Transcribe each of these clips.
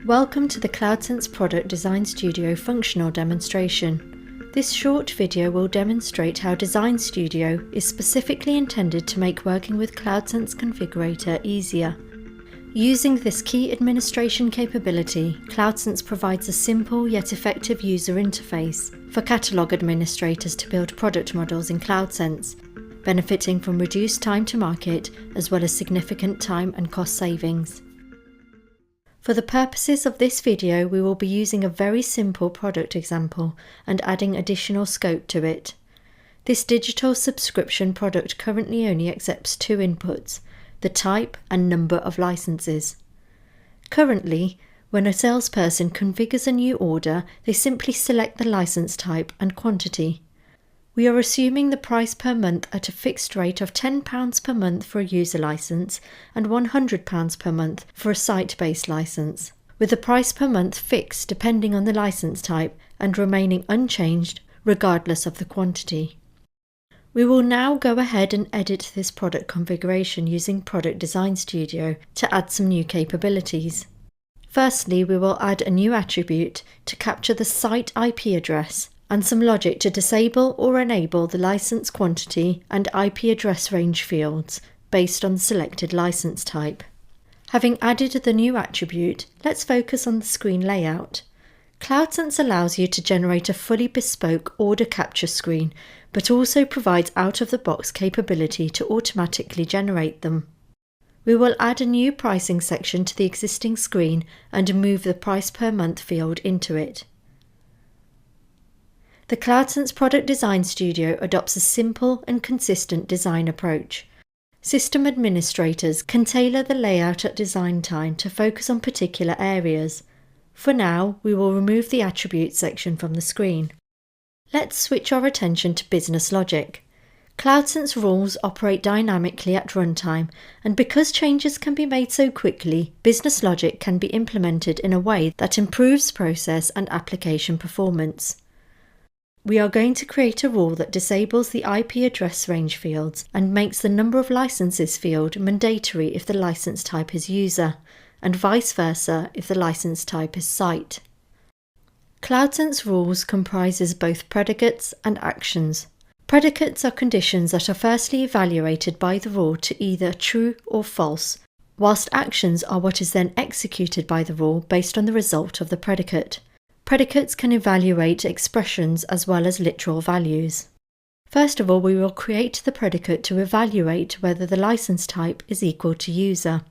Welcome to the CloudSense Product Design Studio functional demonstration. This short video will demonstrate how Design Studio is specifically intended to make working with CloudSense Configurator easier. Using this key administration capability, CloudSense provides a simple yet effective user interface for catalog administrators to build product models in CloudSense, benefiting from reduced time to market as well as significant time and cost savings. For the purposes of this video, we will be using a very simple product example and adding additional scope to it. This digital subscription product currently only accepts two inputs, the type and number of licenses. Currently, when a salesperson configures a new order, they simply select the license type and quantity. We are assuming the price per month at a fixed rate of £10 per month for a user license and £100 per month for a site-based license, with the price per month fixed depending on the license type and remaining unchanged regardless of the quantity. We will now go ahead and edit this product configuration using Product Design Studio to add some new capabilities. Firstly, we will add a new attribute to capture the site IP address and some logic to disable or enable the license quantity and IP address range fields based on the selected license type. Having added the new attribute, let's focus on the screen layout. CloudSense allows you to generate a fully bespoke order capture screen, but also provides out-of-the-box capability to automatically generate them. We will add a new pricing section to the existing screen and move the price per month field into it. The CloudSense Product Design Studio adopts a simple and consistent design approach. System administrators can tailor the layout at design time to focus on particular areas. For now, we will remove the attributes section from the screen. Let's switch our attention to business logic. CloudSense rules operate dynamically at runtime, and because changes can be made so quickly, business logic can be implemented in a way that improves process and application performance. We are going to create a rule that disables the IP address range fields and makes the number of licenses field mandatory if the license type is user, and vice versa if the license type is site. CloudSense rules comprises both predicates and actions. Predicates are conditions that are firstly evaluated by the rule to either true or false, whilst actions are what is then executed by the rule based on the result of the predicate. Predicates can evaluate expressions as well as literal values. First of all, we will create the predicate to evaluate whether the license type is equal to user.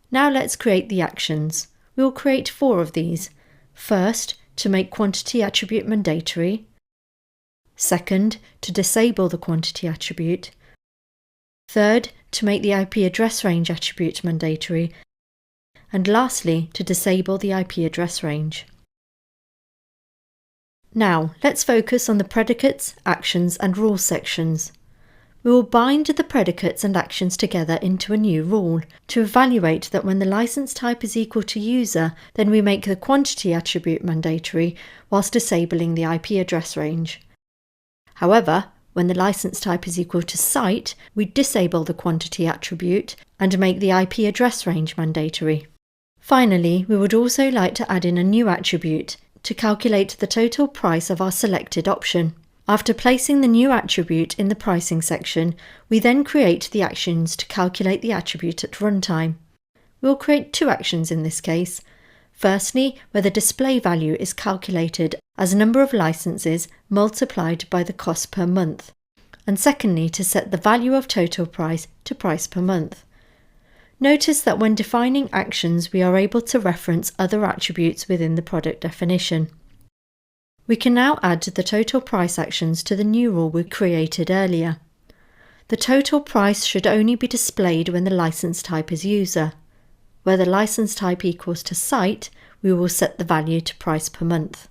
Now let's create the actions. We will create 4 of these. First, to make quantity attribute mandatory. Second, to disable the quantity attribute. Third, to make the IP address range attribute mandatory. And lastly, to disable the IP address range. Now, let's focus on the predicates, actions and rules sections. We will bind the predicates and actions together into a new rule to evaluate that when the license type is equal to user, then we make the quantity attribute mandatory whilst disabling the IP address range. However, when the license type is equal to site, we disable the quantity attribute and make the IP address range mandatory. Finally, we would also like to add in a new attribute to calculate the total price of our selected option. After placing the new attribute in the pricing section, we then create the actions to calculate the attribute at runtime. We will create 2 actions in this case. Firstly, where the display value is calculated as number of licenses multiplied by the cost per month, and secondly, to set the value of total price to price per month. Notice that when defining actions, we are able to reference other attributes within the product definition. We can now add the total price actions to the new rule we created earlier. The total price should only be displayed when the license type is user. Where the license type equals to site, we will set the value to price per month.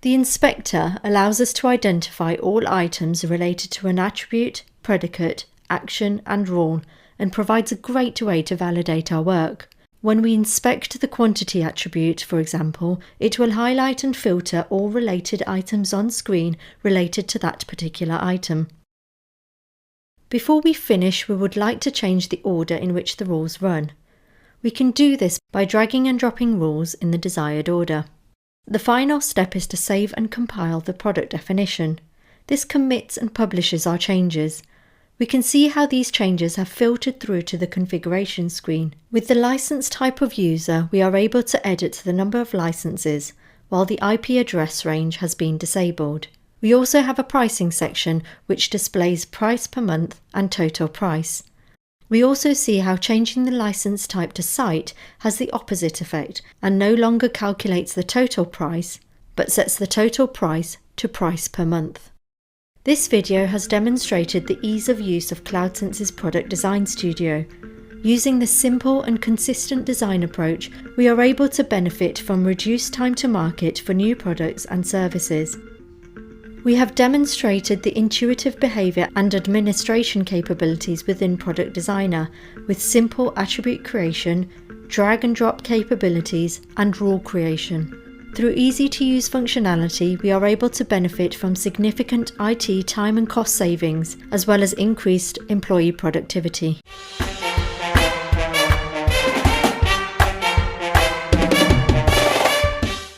The inspector allows us to identify all items related to an attribute, predicate, action and rule, and provides a great way to validate our work. When we inspect the quantity attribute, for example, it will highlight and filter all related items on screen related to that particular item. Before we finish, we would like to change the order in which the rules run. We can do this by dragging and dropping rules in the desired order. The final step is to save and compile the product definition. This commits and publishes our changes. We can see how these changes have filtered through to the configuration screen. With the license type of user, we are able to edit the number of licenses, while the IP address range has been disabled. We also have a pricing section which displays price per month and total price. We also see how changing the license type to site has the opposite effect and no longer calculates the total price, but sets the total price to price per month. This video has demonstrated the ease of use of CloudSense's Product Design Studio. Using this simple and consistent design approach, we are able to benefit from reduced time to market for new products and services. We have demonstrated the intuitive behavior and administration capabilities within Product Designer with simple attribute creation, drag and drop capabilities, and rule creation. Through easy-to-use functionality, we are able to benefit from significant IT time and cost savings, as well as increased employee productivity.